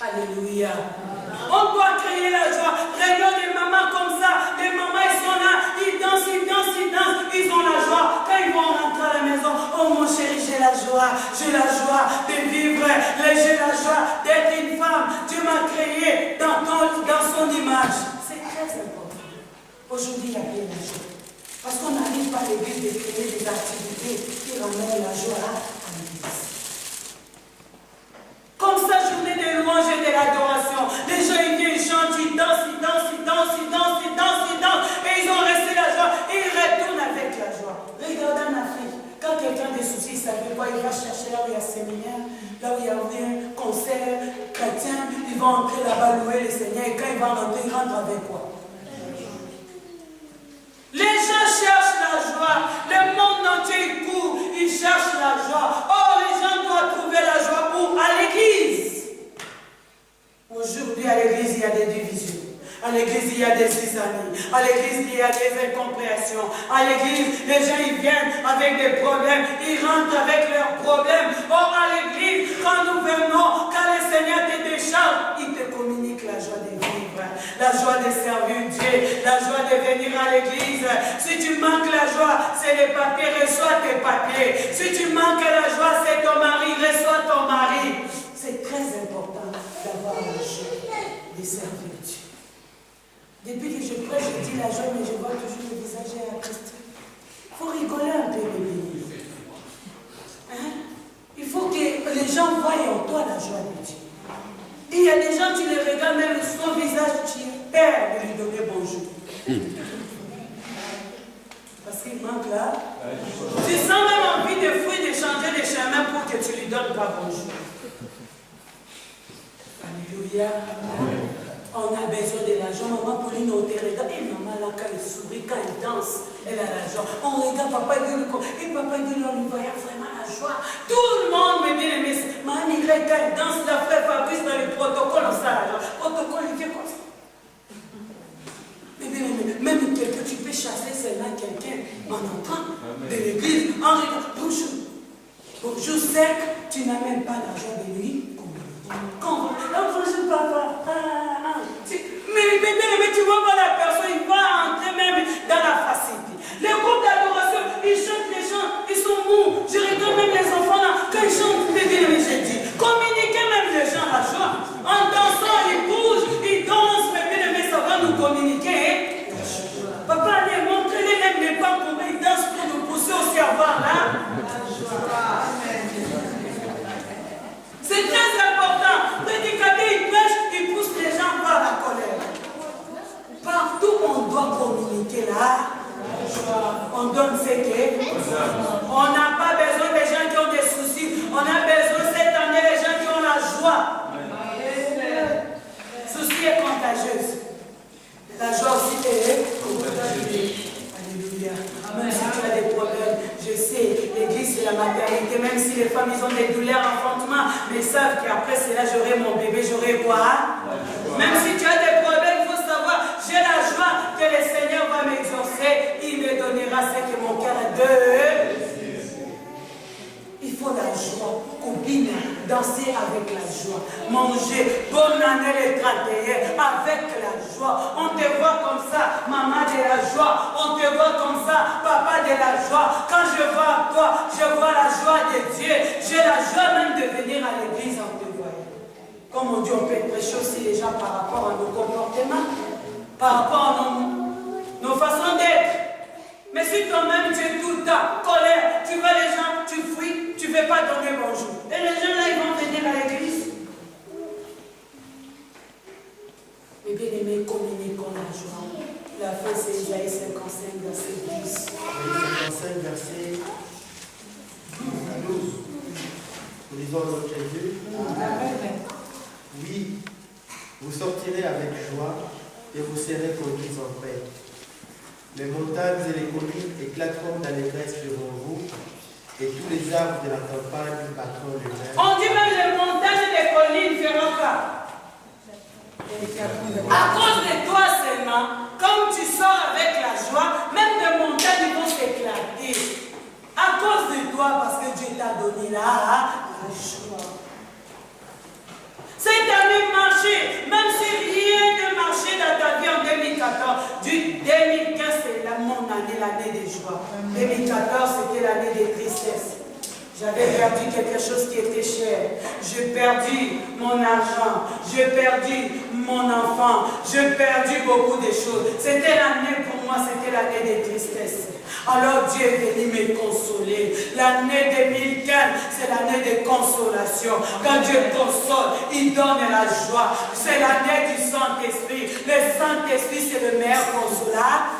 Alléluia. On doit créer la joie. Réunion des mamans comme ça, les mamans ils sont là, ils dansent, ils ont la joie. Quand ils vont rentrer à la maison, oh mon chéri, j'ai la joie de vivre, j'ai la joie d'être une femme. Dieu m'a créé dans son image. C'est très important. Aujourd'hui, il y a bien la joie. Parce qu'on n'arrive pas à l'église de créer des activités qui ramènent la joie à l'église. Comme ça, journée de louange et de l'adoration. Les gens, ils viennent, ils chantent, ils dansent. Et ils ont resté la joie. Et ils retournent avec la joie. Regardez en Afrique. Quand quelqu'un a des soucis, il ne savait pas, il va chercher là où il y a un séminaire, là où il y a un concert chrétien. Il va entrer là-bas, louer le Seigneur. Et quand il va rentrer, il rentre avec quoi? Les gens cherchent la joie. Le monde entier court, ils cherchent la joie. Oh, les gens doivent trouver la joie où? À l'église. Aujourd'hui, à l'église, il y a des divisions. À l'église, il y a des zizanies. À l'église, il y a des incompréhensions. À l'église, les gens ils viennent avec des problèmes. Ils rentrent avec leurs problèmes. Or, à l'église, quand nous venons, quand le Seigneur te décharge, il te communique la joie de vivre, la joie de servir Dieu, la joie de venir à l'église. Si tu manques la joie, c'est les papiers, reçois tes papiers. Si tu manques la joie, c'est ton mari, reçois ton mari. C'est très important d'avoir la joie de servir Dieu. Depuis que je prêche, je dis la joie, mais je vois toujours le visage à Christ. Il faut rigoler un peu, bébé. Hein? Il faut que les gens voient en toi la joie de Dieu. Et il y a des gens, tu les regardes, même son visage, tu es peur de lui donner bonjour. Parce qu'il manque là. Tu sens même envie de fuir, de changer de chemin pour que tu lui donnes pas bonjour. Alléluia. On a besoin de l'argent. Maman Pauline, on te regarde. Et maman là, quand elle sourit, quand elle danse, elle a l'argent. On regarde papa et Dieu, et papa et Dieu, on lui voyait vraiment la joie. Tout le monde me dit, mais maman Y, quand elle danse, la frère Fabrice dans le protocole, on sait l'argent. Protocole, il fait comme ça. Mais même quelqu'un, tu peux chasser celle-là, quelqu'un en entrant de l'église, en regardant, bonjour. Bonjour sec, tu n'as même pas l'argent de lui. Bonjour papa. Mais tu vois pas la personne, il va entrer même dans la facilité. Les groupes d'adoration, ils chantent les chants, ils sont mous. Je regarde même les enfants là, quand ils chantent, mais j'ai dit, communiquez même les gens la joie. En dansant, ils bougent, ils dansent, mais ça va nous communiquer. Papa, allez, montrez-les même les pas comment ils dansent pour nous pousser au cerveau là. C'est très contagieuse. La joie aussi est contagieuse. Alléluia. Même si tu as des problèmes, je sais, l'église c'est la maternité, même si les femmes ils ont des douleurs enfantement, mais ils savent qu'après cela j'aurai mon bébé, j'aurai quoi? Même si tu as des problèmes, il faut savoir, j'ai la joie que le Seigneur va m'exaucer, il me donnera ce que mon cœur a de. Il faut la joie, copine, danser avec la joie, manger, bonne année les 31 avec la joie. On te voit comme ça, maman de la joie, on te voit comme ça, papa de la joie. Quand je vois toi, je vois la joie de Dieu. J'ai la joie même de venir à l'église en te voyant. Comme on dit, on peut être prêcher aussi les gens par rapport à nos comportements, par rapport à nos façons d'être. Mais si toi-même tu es tout le temps colère, tu vois les gens, tu fuis, tu ne veux pas donner bonjour. Et les gens là, ils vont venir à l'église. Mais bien aimé, communiquons la joie. La fin c'est Isaïe 55, verset 10. Isaïe 55, verset 12. Nous lisons notre Jésus. Oui, vous sortirez avec joie et vous serez conduits en paix. Les montagnes et les collines éclateront d'allégresse devant vous, et tous les arbres de la campagne battront les mains. On dit même les montagnes et les collines feront quoi? À cause de toi seulement, comme tu sors avec la joie, même les montagnes vont s'éclater. À cause de toi, parce que Dieu t'a donné la joie. Cette année marché, même si rien ne marchait dans ta vie en 2014, du 2015 c'est mon année, l'année des joies. 2014 c'était l'année des tristesses. J'avais perdu quelque chose qui était cher. J'ai perdu mon argent. J'ai perdu mon enfant. J'ai perdu beaucoup de choses. C'était l'année pour moi, c'était l'année des tristesses. Alors Dieu est venu me consoler. L'année 2015, c'est l'année de consolation. Quand Dieu console, il donne la joie. C'est l'année du Saint-Esprit. Le Saint-Esprit, c'est le meilleur consolateur.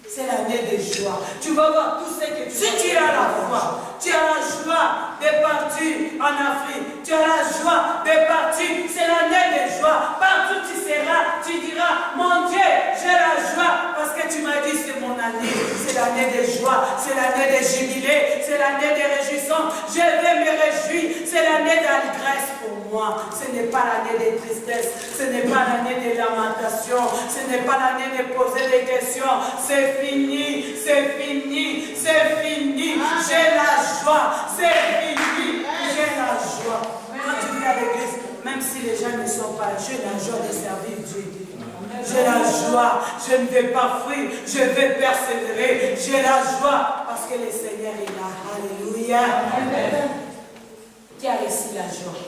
C'est l'année de joie. Tu vas voir tout ce que tu... Si tu as la foi, tu as la joie de partir en Afrique. Tu as la joie de partir. C'est l'année de joie. Partout tu seras, tu diras, mon Dieu, j'ai la joie. Parce que tu m'as dit, c'est mon année. C'est l'année de joie. C'est l'année de jubilé. C'est l'année de réjouissance. Je vais me réjouir. C'est l'année d'allégresse pour moi. Ce n'est pas l'année de tristesse. Ce n'est pas l'année de lamentation. Ce n'est pas l'année de poser des questions. C'est fini, c'est fini, c'est fini. J'ai la joie, c'est fini, j'ai la joie. Quand tu viens à l'église, même si les gens ne sont pas là, j'ai la joie de servir Dieu. J'ai la joie, je ne vais pas fuir, je vais persévérer. J'ai la joie parce que le Seigneur est là. Alléluia. Qui a reçu la joie?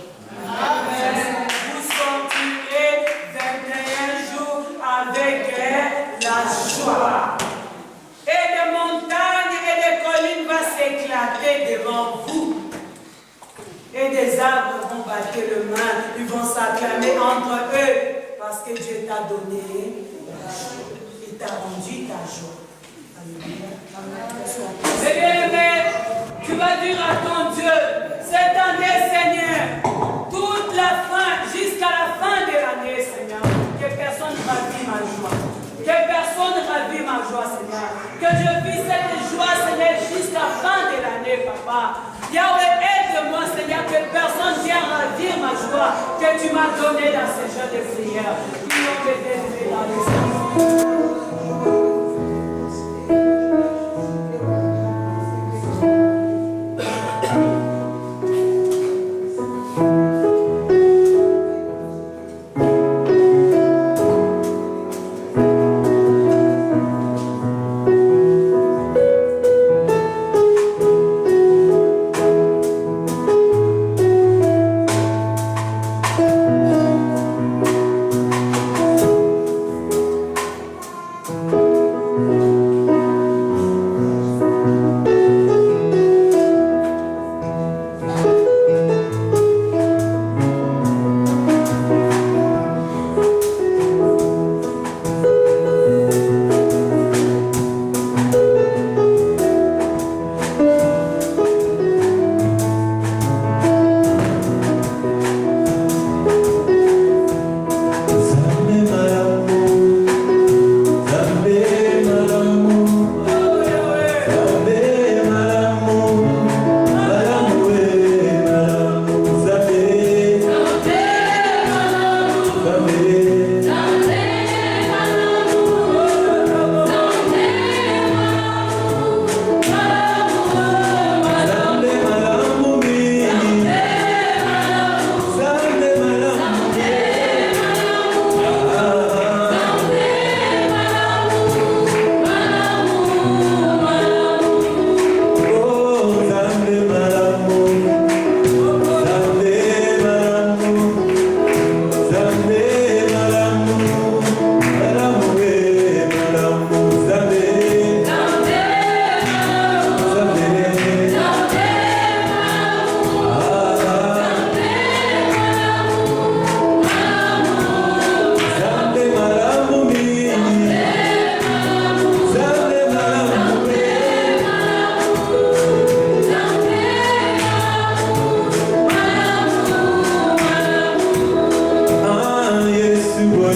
Amen. Vous sortirez 21 jours avec la joie. Et des montagnes et des collines vont s'éclater devant vous. Et des arbres vont battre le main, ils vont s'acclamer entre eux. Parce que Dieu t'a donné la joie. Il t'a rendu ta joie. Alléluia. Et bien aimé, tu vas dire à ton Dieu, cette année Seigneur, toute la fin, jusqu'à la fin de l'année Seigneur, que personne ne ravit ma joie. Que personne ne ravit ma joie, Seigneur. Que je vis cette joie, Seigneur, jusqu'à la fin de l'année, Papa. Yahweh, aide-moi, Seigneur, que personne vienne ravir ma joie que tu m'as donnée dans ces jours de prière. Prions que Dieu dans les jours. Thank Yes,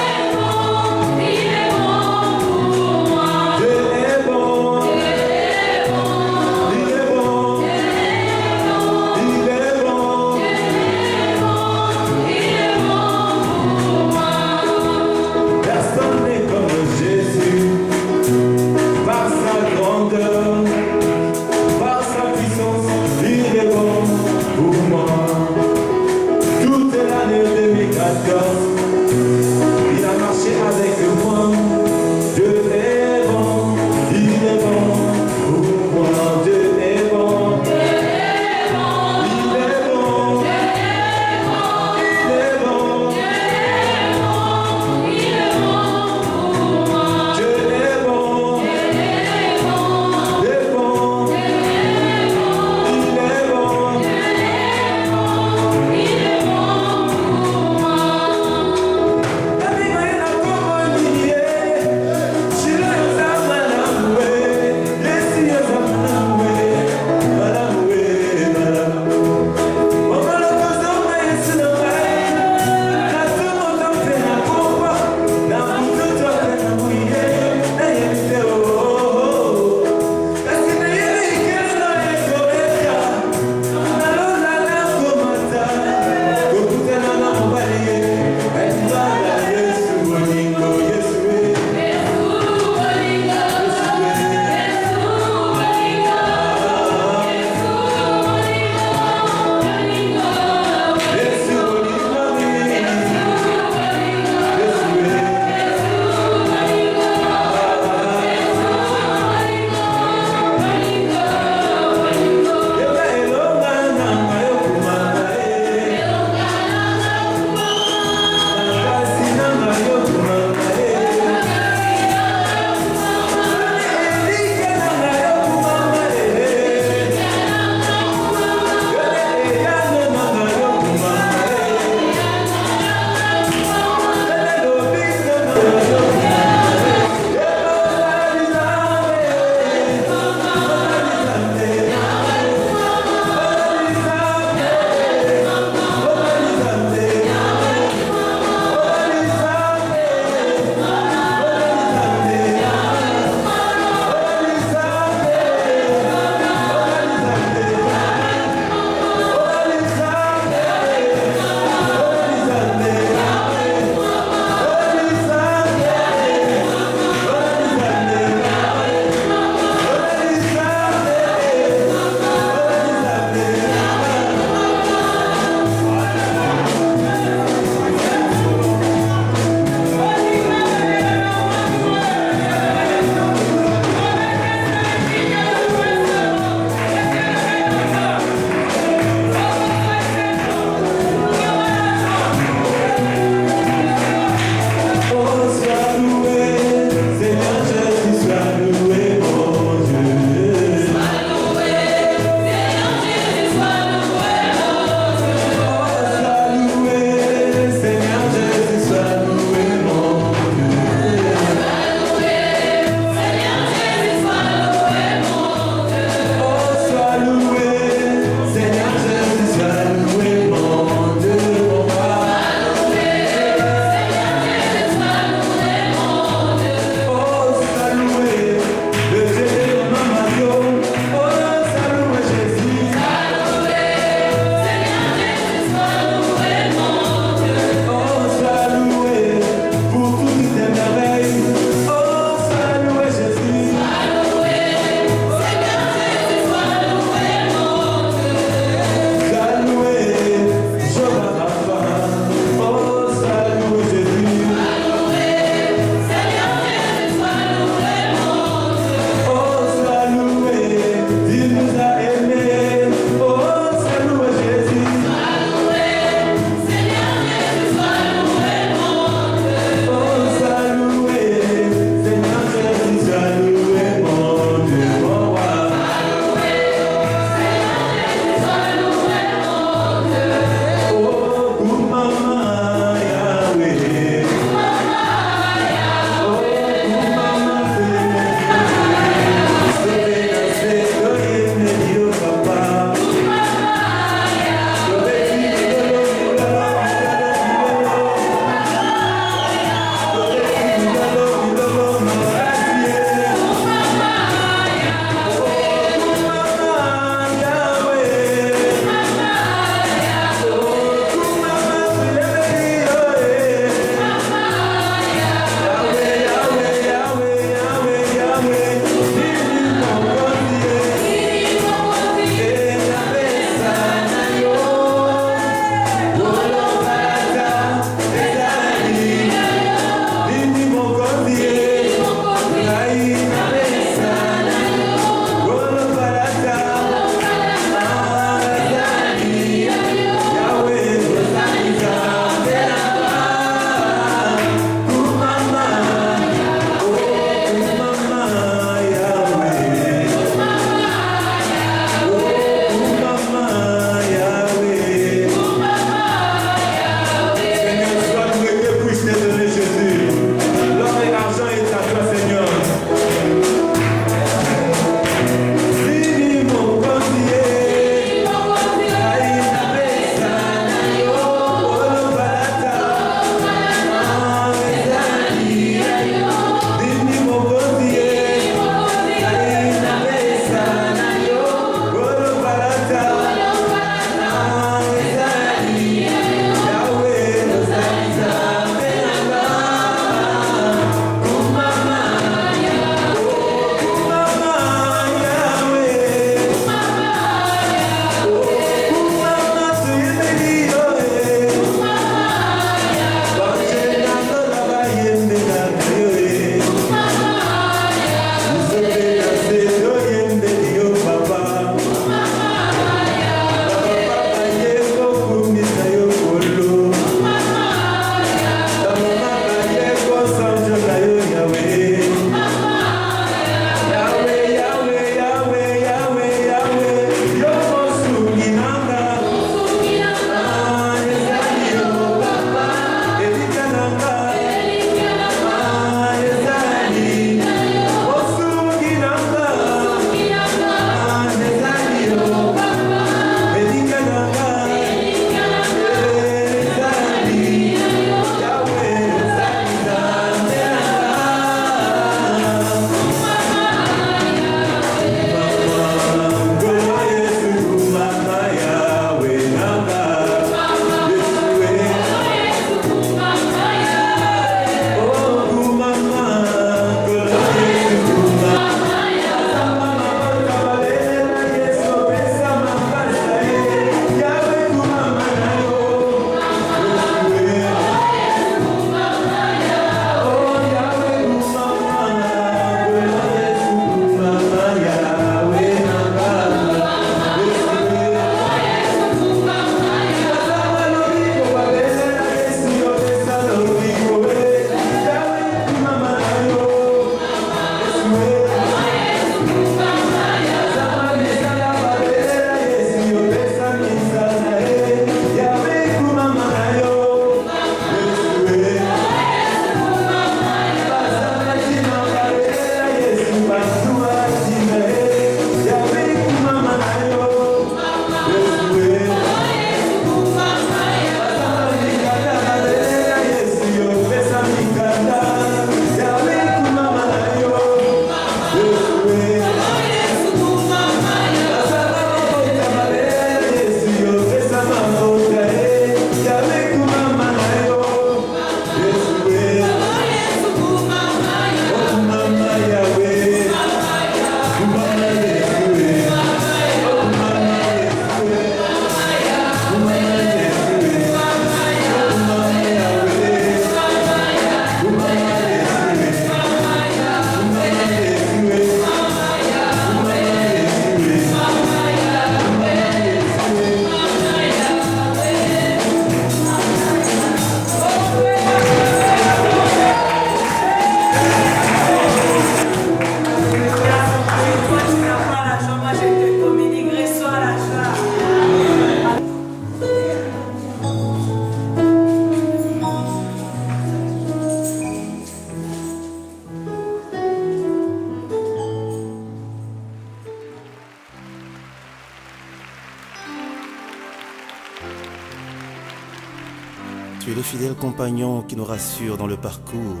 Tu es le fidèle compagnon qui nous rassure dans le parcours,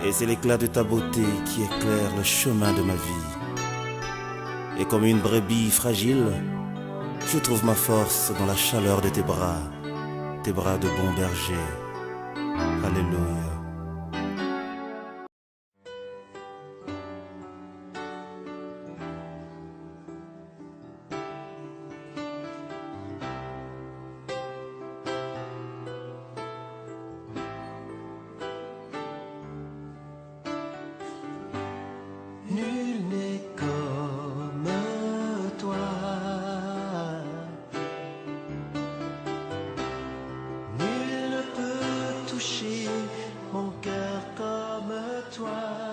et c'est l'éclat de ta beauté qui éclaire le chemin de ma vie. Et comme une brebis fragile, je trouve ma force dans la chaleur de tes bras de bon berger. Alléluia. Nul n'est comme toi, nul ne peut toucher mon cœur comme toi.